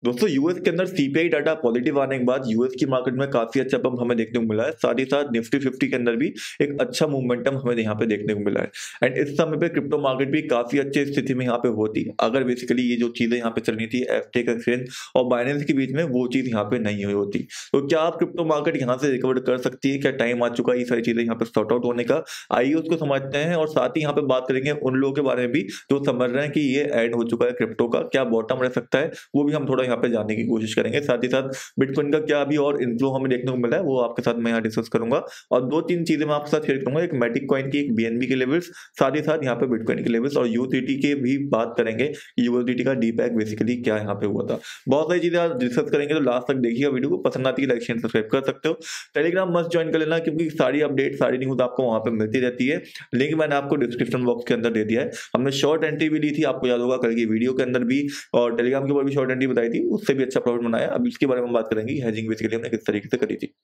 दोस्तों यूएस के अंदर सीपीआई डाटा पॉजिटिव आने के बाद यूएस की मार्केट में काफी अच्छा पंप हमें देखने को मिला है। साथ ही साथ निफ्टी 50 के अंदर भी एक अच्छा मोमेंटम हमें यहाँ पे देखने को मिला है। एंड इस समय पे क्रिप्टो मार्केट भी काफी अच्छी स्थिति में यहाँ पे होती अगर बेसिकली ये जो चीजें यहाँ पे चलनी थी एफटीएक्स एक्सचेंज और बाइनेंस के बीच में वो चीज यहाँ पे नहीं हुई होती। तो क्या आप क्रिप्टो मार्केट यहाँ से रिकवर कर सकती है? क्या टाइम आ चुका है ये सारी चीजें यहाँ पे सॉर्ट आउट होने का? आइए उसको समझते हैं और साथ ही यहाँ पे बात करेंगे उन लोगों के बारे में भी जो समझ रहे हैं कि ये एड हो चुका है क्रिप्टो का, क्या बॉटम रह सकता है, वो भी हम थोड़ा यहाँ पे जानने की कोशिश करेंगे। साथ ही साथ बिटकॉइन का क्या अभी और इन्फ्लो हमें देखने को मिला है वो आपके साथ मैं यहाँ डिस्कस करूंगा। और दो तीन चीजें मैं आपके साथ शेयर करूंगा, एक मैटिक कॉइन की, एक बीएनबी के लेवल्स, साथ ही साथ यहाँ पे बिटकॉइन के लेवल्स और यूएसडीटी के भी बात करेंगे। यूएसडीटी का डीपैक बेसिकली क्या यहाँ पे हुआ था, बहुत सारी चीजें आज डिस्कस करेंगे। तो लास्ट तक देखिएगा वीडियो को, पसंद आती है लाइक शेयर सब्सक्राइब कर सकते हो। टेलीग्राम मस्ट ज्वाइन कर लेना क्योंकि सारी अपडेट सारी न्यूज आपको वहां पे मिलती रहती है। लिंक मैंने आपको डिस्क्रिप्शन बॉक्स के अंदर दे दिया है। हमने शॉर्ट एंट्री भी दी थी, आपको याद होगा कल की वीडियो के अंदर भी, और टेलीग्राम के ऊपर भी शॉर्ट एंट्री बताई थी, उससे भी अच्छा प्रॉफिट बनाया। अब इसके बारे में बात करेंगे हेजिंग बेसिकली हमने किस तरीके से करी थी।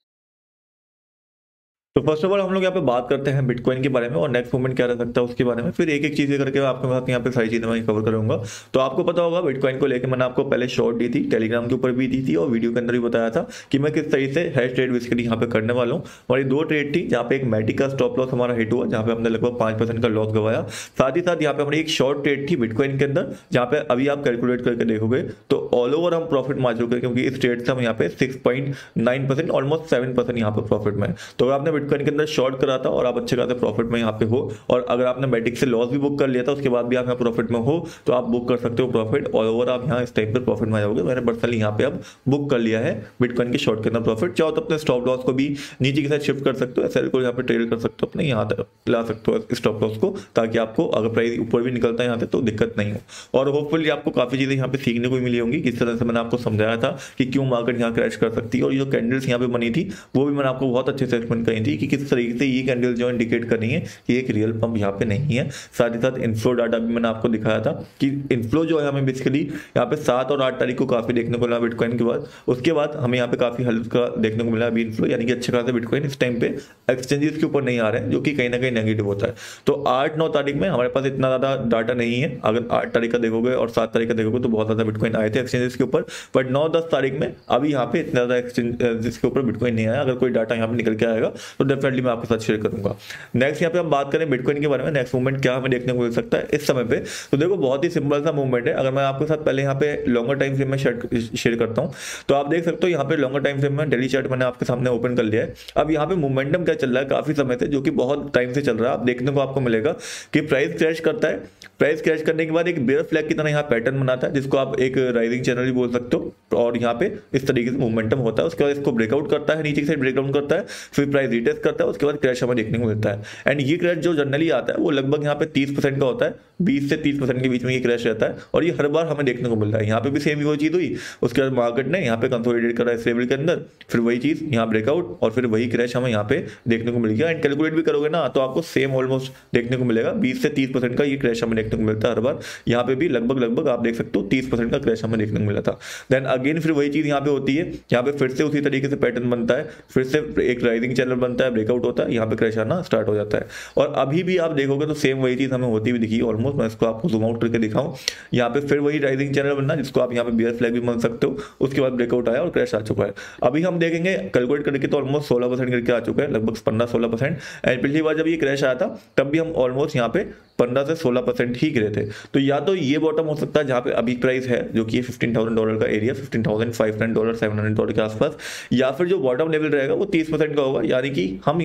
तो फर्स्ट ऑफ ऑल हम लोग यहाँ पे बात करते हैं बिटकॉइन के बारे में और नेक्स्ट मूवमेंट क्या रह सकता है उसके बारे में, फिर एक एक चीजें करके आपके साथ यहाँ पे सारी चीजें मैं कवर करूंगा। तो आपको पता होगा बिटकॉइन को लेकर मैंने आपको पहले शॉर्ट दी थी, टेलीग्राम के ऊपर भी दी थी और वीडियो के अंदर भी बताया था कि मैं किस तरीके से हैश ट्रेड बेसिकली यहाँ पे करने वाला हूँ। और ये दो ट्रेड थी जहाँ पे एक मैटिक का स्टॉप लॉस हमारा हिट हुआ, जहाँ पे हमने लगभग 5% का लॉस गवाया। साथ ही साथ यहाँ पे हमारी एक शॉर्ट ट्रेड थी बिटकॉइन के अंदर, जहाँ पे अभी आप कैलकुलेट करके देखोगे तो ऑल ओवर हम प्रॉफिट मा चुके हैं, क्योंकि इस ट्रेड से हम यहाँ पे 6.9% ऑलमोस्ट 7% यहाँ पे प्रॉफिट में। तो आपने बिटकॉइन के अंदर शॉर्ट करा था और आप अच्छे खासे प्रॉफिट में यहाँ पे हो, और अगर आपने मैटिक से लॉस भी बुक कर लिया था उसके बाद भी आप यहाँ प्रॉफिट में हो तो आप बुक कर सकते हो प्रॉफिट। ऑल ओवर आप यहाँ इस टाइम पर प्रॉफिट में आ जाओगे। मैंने पर्सनली यहाँ पे अब बुक कर लिया है बिटकॉइन के शॉर्ट के अंदर प्रॉफिट। चाहो तो अपने स्टॉप लॉस को भी नीचे की साइड शिफ्ट कर सकते हो, एसएल को यहाँ पे ट्रेड कर सकते हो, अपने यहाँ तक ला सकते हो स्टॉप लॉस को, ताकि आपको अगर प्राइस ऊपर भी निकलता है यहाँ से तो दिक्कत नहीं हो। और होपफुली आपको काफी चीजें यहाँ पे सीखने को मिली होंगी, किस तरह से मैंने आपको समझाया था कि क्यों मार्केट यहाँ क्रैश कर सकती है। और ये जो कैंडल्स यहाँ पे बनी थी वो भी मैंने आपको बहुत अच्छे से एक्सप्लेन करी थी कि किस तरीके से ये कैंडल जो इंडिकेट कर रही है कि एक रियल पंप यहाँ पे नहीं है। साथ ही साथ इनफ्लो डाटा भी मैंने आपको दिखाया था कि इनफ्लो जो है हमें बेसिकली यहाँ पे 7 और 8 तारीख को काफी देखने को मिला बिटकॉइन के बाद। उसके बाद हमें यहाँ पे काफी हल्का देखने को मिला अभी इनफ्लो, यानी कि अच्छे खासे बिटकॉइन इस टाइम पे एक्सचेंजेस के ऊपर नहीं आ रहे हैं, जो कि कहीं ना कहीं नेगेटिव होता है। तो 8-9 तारीख में हमारे पास इतना ज्यादा डाटा नहीं है। अगर 8 तारीख का देखोगे और 7 तारीख का देखोगे तो बहुत ज्यादा बिटकॉइन आए थे एक्सचेंजेस के ऊपर, बट 9-10 तारीख में अभी यहाँ पे इतना ज्यादा एक्सचेंजेस के ऊपर बिटकॉइन नहीं आया। अगर कोई डाटा यहाँ पे निकल के आएगा तो डेफिनेटली मैं आपके साथ शेयर करूंगा। नेक्स्ट यहाँ पे हम बात करें बिटकॉइन के बारे में, नेक्स्ट मूवमेंट क्या हमें देखने को मिल सकता है इस समय पे। तो देखो बहुत ही सिंपल सा मूवमेंट है। अगर मैं आपके साथ पहले यहाँ पे लॉन्गर टाइम फ्रेम में शेयर करता हूँ तो आप देख सकते हो यहाँ पे लॉन्गर टाइम फ्रेम में डेली चार्ट मैंने आपके सामने ओपन कर लिया है। अब यहाँ पे मोमेंटम क्या चल रहा है काफी समय से, जो कि बहुत टाइम से चल रहा है। आप देखने को आपको मिलेगा कि प्राइस क्रैश करता है, प्राइस क्रैश करने के बाद एक बेयर फ्लैग की तरह यहाँ पैटर्न बनाता है, जिसको आप एक राइजिंग चैनल भी बोल सकते हो, और यहाँ पे इस तरीके से मोमेंटम होता है। उसके बाद इसको ब्रेकआउट करता है, नीचे से ब्रेकडाउन करता है, फिर प्राइस रिटेस्ट करता है, उसके बाद क्रैश हमें देखने को मिलता है। एंड ये क्रैश जो जनरली आता है वो लगभग यहाँ पे 30% का होता है, 20 से 30% के बीच में ये क्रैश रहता है, और ये हर बार हमें देखने को मिल रहा है। यहाँ पे भी सेम वो चीज हुई, उसके बाद मार्केट ने यहाँ पे कंसोलिडेट करा इस लेवल के अंदर, फिर वही चीज यहाँ ब्रेकआउट और फिर वही क्रैश हमें यहाँ पे देखने को मिल गया। एंड कैलकुलेट भी करोगे ना तो आपको सेम ऑलमोस्ट देखने को मिलेगा, 20 से 30% का ये क्रैश हमें देखने को मिलता है हर बार। यहाँ पे भी लगभग आप देख सकते हो 30% का क्रैश हमें देखने को मिला था। देन अगेन फिर वही चीज यहाँ पे होती है, यहाँ पे फिर से उसी तरीके से पैटर्न बनता है, फिर से एक राइजिंग चैनल बनता है, ब्रेकआउट होता है, यहाँ पे क्रैश आना स्टार्ट हो जाता है। और अभी भी आप देखोगे तो सेम वही चीज हमें होती हुई दिखी ऑलमोस्ट। मैं इसको आपको जूम आउट करके दिखाऊं, यहाँ पे फिर वही राइजिंग चैनल बनना, जिसको आप यहाँ पे बियर फ्लैग भी मान सकते हो। उसके बाद ब्रेकआउट आया और क्रैश आ चुका है। अभी हम देखेंगे कैलकुलेट करके तो ऑलमोस्ट 16% करके आ चुका है, लगभग 15-16%। एंड पिछली बार जब ये क्रैश आया था तब भी हम ऑलमोस्ट यहाँ पे 15 से 16% ही गिरे थे। तो या तो ये बॉटम हो सकता है जहां पे अभी प्राइस है, जो कि $15,000 का एरिया, $15,500 $700 के आसपास, या फिर जो बॉटम लेवल रहेगा वो 30% का होगा, यानी कि हम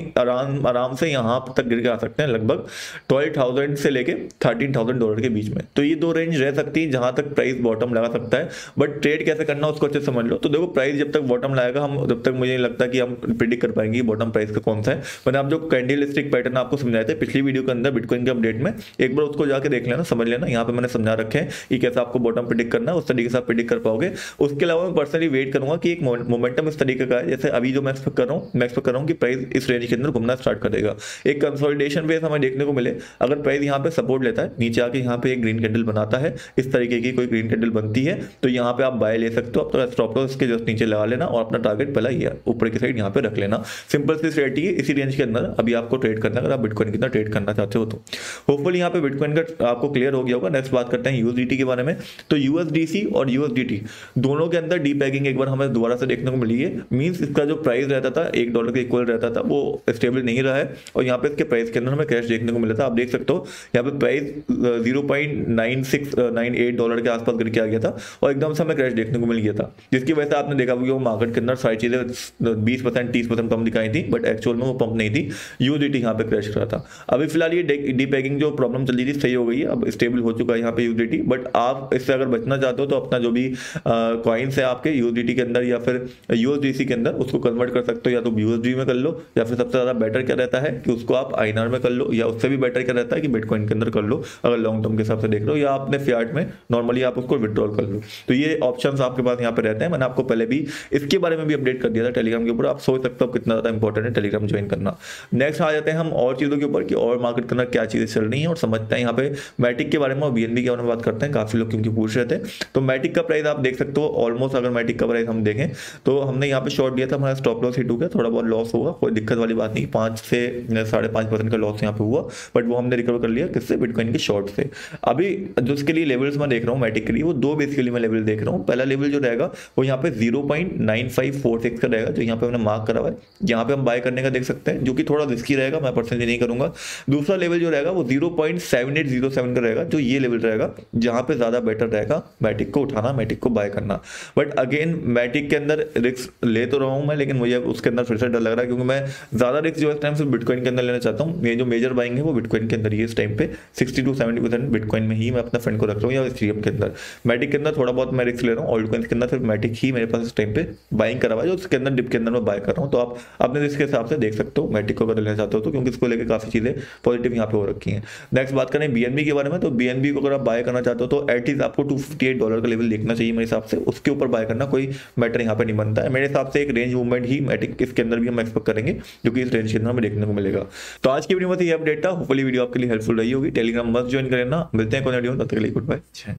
आराम से यहां तक गिर के आ सकते हैं, लगभग 12,000 से लेके $13,000 के बीच में। तो ये दो रेंज रह सकती है जहां तक प्राइस बॉटम लगा सकता है। बट ट्रेड कैसे करना उसको अच्छे समझ लो। तो देखो प्राइस जब तक बॉटम लाएगा, हम जब तक मुझे नहीं लगता कि हम प्रिडिक्ट कर पाएंगे बॉटम प्राइस का कौन सा है। मैंने आप जो कैंडल स्टिक पैटर्न आपको समझाए थे पिछली वीडियो के अंदर बिटकॉइन के अपडेट में, एक बार उसको जाके देख लेना, समझ लेना। यहाँ पे मैंने समझा रखे हैं कि कैसे आपको बॉटम प्रेडिक्ट करना है, उस तरीके से आप प्रेडिक्ट कर पाओगे। उसके अलावा मैं पर्सनली वेट करूंगा कि एक मोमेंटम इस तरीके का है, जैसे अभी जो मैं एक्सपेक्ट कर रहा हूँ कि प्राइस इस रेंज के अंदर घूमना स्टार्ट कर देगा, एक कंसोलिडेशन बेस हमें देखने को मिले। अगर प्राइस यहाँ पे सपोर्ट लेता है, नीचे आके यहाँ पे एक ग्रीन कैंडल बनाता है, इस तरीके की कोई ग्रीन कैंडल बनती है, तो यहाँ पे आप बाय ले सकते हो। अब स्टॉप लॉस इसके जस्ट नीचे लगा लेना और अपना टारगेट पहला ये ऊपर की साइड यहाँ पे रख लेना। सिंपल सी स्ट्रेटजी है, इसी रेंज के अंदर अभी आपको ट्रेड करना है अगर आप बिटकॉइन के अंदर ट्रेड करना चाहते हो तो। होपफुली होपफुली यहाँ पे बिटकॉइन का आपको क्लियर हो गया होगा। नेक्स्ट बात करते हैं यूएसडीटी के बारे में। तो यूएसडीसी और यूएसडीटी दोनों के अंदर डीपैगिंग एक बार हमें दोबारा से देखने को मिली है। मींस इसका जो प्राइस रहता था $1 के इक्वल रहता था, वो स्टेबल नहीं रहा है और यहाँ पे इसके प्राइस के अंदर हमें क्रैश देखने को मिला था। आप देख सकते हो यहाँ पे प्राइस $0.9698 के आसपास गिर के आ गया था और एकदम से हमें क्रैश देखने को मिल गया था, जिसकी वजह से आपने देखा होगा वो मार्केट के अंदर सारी चीजें 20% 30% कम दिखाई थी, बट एक्चुअल में वो पंप नहीं थी। यूएसडीटी यहाँ पे क्रैश करा था। अभी फिलहाल ये डीपैगिंग जो प्रॉब्लम चल रही थी सही हो गई है, अब स्टेबल हो चुका है यहाँ पे यूएसडीटी। बट आप इससे अगर बचना चाहते हो तो अपना जो भी कॉइन्स है आपके यूएसडीटी के अंदर या फिर यूएसडीसी के अंदर, उसको कन्वर्ट कर सकते हो, या तो यूएसडी में कर लो, या फिर सबसे ज्यादा बेटर क्या रहता है कि उसको आप आईएनआर में कर लो, या उससे भी बेटर क्या रहता है कि बिटकॉइन के अंदर कर लो अगर लॉन्ग टर्म के हिसाब से देख रहे हो, या आपने फियाट में नॉर्मली आप उसको विड्रॉल कर लो। तो ये ऑप्शंस आपके पास यहाँ पे रहते हैं। मैंने आपको पहले भी इसके बारे में भी अपडेट कर दिया था टेलीग्राम के ऊपर, आप सोच सकते हो कितना ज्यादा इंपॉर्टेंट है टेलीग्राम ज्वाइन करना। नेक्स्ट आ जाते हैं हम और चीजों के ऊपर कि और मार्केट के अंदर क्या चीजें चल रही हैं और समझते हैं यहाँ पे मैटिक के बारे में और बीएनबी के बारे में बात करते हैं। काफी लोग क्योंकि पूछ रहे थे। तो मैटिक का प्राइस आप देख सकते हो ऑलमोस्ट, अगर मैटिक का प्राइस हम देखें तो हमने यहाँ पे शॉर्ट लिया था, हमारा स्टॉप लॉस हिट हो गया, थोड़ा बहुत लॉस होगा, कोई दिक्कत वाली बात नहीं, 5 से 5.5% का लॉस यहाँ पे हुआ, बट वो हमने रिकवर कर लिया किससे, बिटकॉइन के शॉर्ट से। अभी जो इसके लिए लेवल्स मैं देख रहा हूँ मैटिक के लिए, वो दो बेसिकली मैं लेवल देख रहा हूँ। पहला लेवल जो रहेगा वो यहाँ पे 0.9546 का रहेगा, जो यहाँ पे हमने मार्क करा हुआ है, यहाँ पे हम बाय करने का देख सकते हैं, जो कि थोड़ा रिस्की रहेगा, मैं पर्सनली नहीं करूंगा। दूसरा लेवल जो रहेगा वो 0.7807 का रहेगा, जो ये लेवल रहेगा जहां पे ज्यादा बेटर रहेगा मैटिक को उठाना, मैटिक को बाय करना। बट अगेन मैटिक के अंदर रिस्क ले तो रहा हूं मैं, लेकिन मुझे उसके अंदर फिर से डर लग रहा है, क्योंकि मैं ज्यादा रिस्क जो इस टाइम सिर्फ बिटकॉइन के अंदर लेना चाहता हूँ। मेरी जो मेजर बाइंग है वो बिटकॉइन के अंदर ही इस टाइम पे 60 to 70% बिटकॉइन में ही मैं अपना फंड को रख रहा हूँ, या इथेरियम के अंदर। मैटिक के अंदर थोड़ा बहुत मैं रिस्क ले रहा हूँ, ऑल्ट कॉइंस के अंदर सिर्फ मैटिक ही मेरे पास इस टाइम पे बाइंग करा हुआ है, जो उसके अंदर डिप के अंदर मैं बाय कर रहा हूँ। तो आप अपने रिस्क के हिसाब से देख सकते हो मैटिक को अगर लेना चाहते हो तो, क्योंकि इसको लेकर काफी चीजें पॉजिटिव यहाँ पे हो रखी हैं। नेक्स्ट बात करें बीएनबी के बारे में। तो बीएनबी को अगर आप बाय करना चाहते हो तो एटलीस्ट आपको $258 का लेवल देखना चाहिए मेरे हिसाब से, उसके ऊपर बाय करना कोई मैटर यहाँ पे नहीं बनता है मेरे हिसाब से। एक रेंज मूवमेंट ही मैटिक इसके अंदर भी हम एक्सपेक्ट करेंगे, जो कि इस रेंज के अंदर हमें देखने को मिलेगा। तो आज की वीडियो में ये अपडेट था, होपफुली वीडियो आपके लिए हेल्पफुल रही होगी। टेलीग्राम मस्ट ज्वाइन करें ना, मिलते हैं कोई वीडियो, तब तक के लिए गुड बाय।